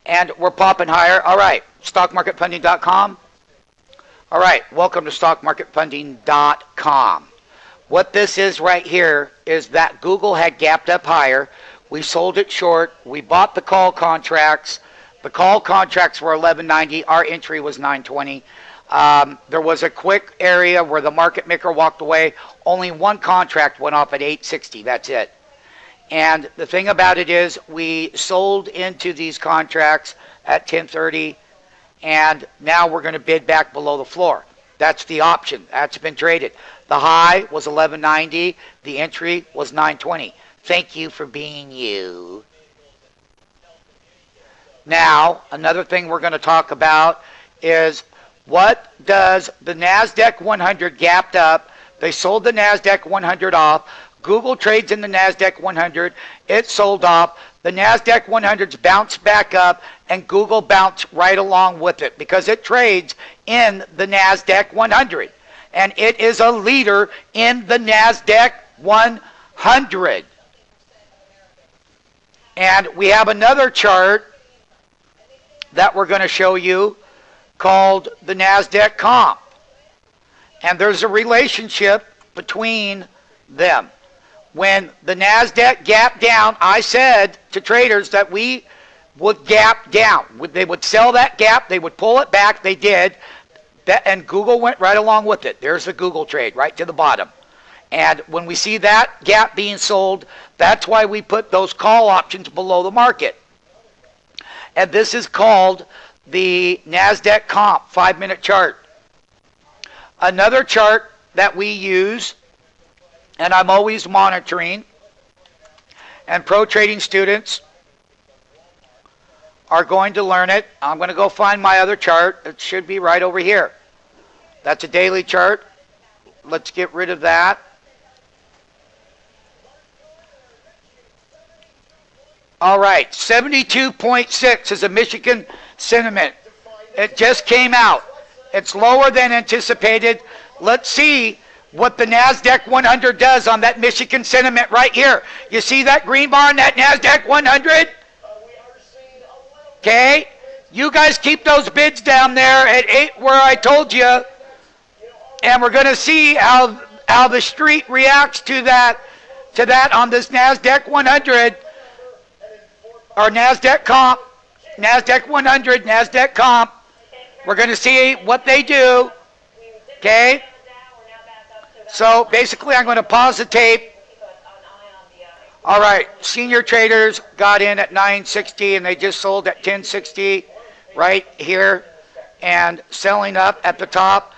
And we're popping higher. All right, stockmarketfunding.com. All right, welcome to stockmarketfunding.com. What this is right here is that Google had gapped up higher. We sold it short. We bought the call contracts. The call contracts were 11.90. Our entry was 9.20. There was a quick area where the market maker walked away. Only one contract went off at 8.60. That's it. And the thing about it is we sold into these contracts at 10.30, and now we're going to bid back below the floor. That's the option. That's been traded. The high was 11.90. The entry was 9.20. Thank you for being you. Now, another thing we're going to talk about is what does the NASDAQ 100 gapped up. They sold the NASDAQ 100 off. Google trades in the NASDAQ 100. It sold off. The NASDAQ 100's bounced back up, and Google bounced right along with it because it trades in the NASDAQ 100. And it is a leader in the NASDAQ 100. And we have another chart that we're going to show you called the NASDAQ comp. And there's a relationship between them. When the NASDAQ gapped down, I said to traders that we would gap down. They would sell that gap. They would pull it back. They did. And Google went right along with it. There's the Google trade right to the bottom. And when we see that gap being sold, that's why we put those call options below the market. And this is called the NASDAQ comp 5-minute chart. Another chart that we use, and I'm always monitoring, and pro trading students are going to learn it. I'm going to go find my other chart. It should be right over here. That's a daily chart. Let's get rid of that. All right, 72.6 is a Michigan sentiment. It just came out. It's lower than anticipated. Let's see what the NASDAQ 100 does on that Michigan sentiment right here. You see that green bar on that NASDAQ 100? Okay, you guys keep those bids down there at 8 where I told you, and we're going to see how the street reacts to that on this NASDAQ 100 or NASDAQ comp, NASDAQ 100, NASDAQ comp. We're going to see what they do. Okay. So basically, I'm going to pause the tape. All right, senior traders got in at 9.60 and they just sold at 10.60 right here and selling up at the top.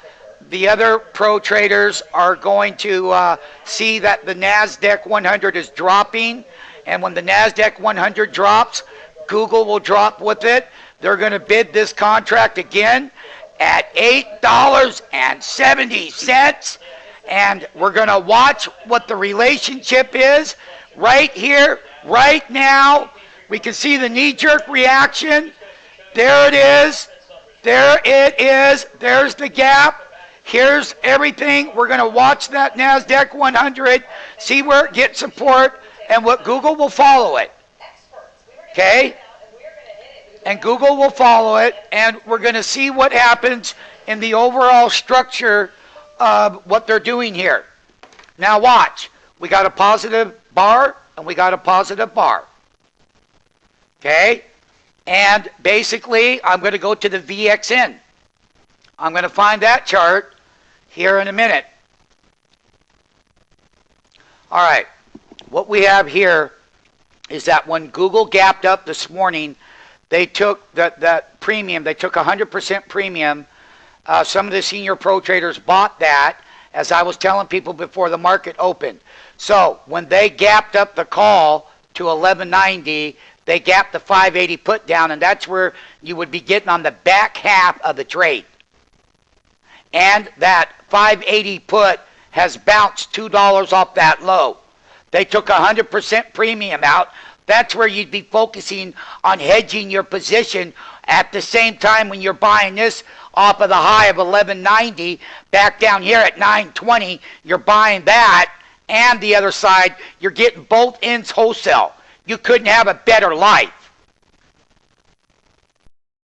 The other pro traders are going to see that the NASDAQ 100 is dropping, and when the NASDAQ 100 drops, Google will drop with it. They're going to bid this contract again at $8.70. And we're going to watch what the relationship is right here, right now. We can see the knee-jerk reaction. There it is. There it is. There's the gap. Here's everything. We're going to watch that NASDAQ 100, see where it gets support, and what Google will follow it. Okay? And Google will follow it, and we're going to see what happens in the overall structure of what they're doing here. Now watch. We got a positive bar and we got a positive bar. Okay? And basically, I'm going to go to the VXN. I'm going to find that chart here in a minute. All right. What we have here is that when Google gapped up this morning, they took that premium. They took 100% premium. Some of the senior pro traders bought that, as I was telling people before the market opened. So when they gapped up the call to 11.90, they gapped the 580 put down, and that's where you would be getting on the back half of the trade. And that 580 put has bounced $2 off that low. They took 100% premium out. That's where you'd be focusing on hedging your position at the same time when you're buying this off of the high of 11.90 back down here at 9.20. You're buying that, and the other side, you're getting both ends wholesale. You couldn't have a better life.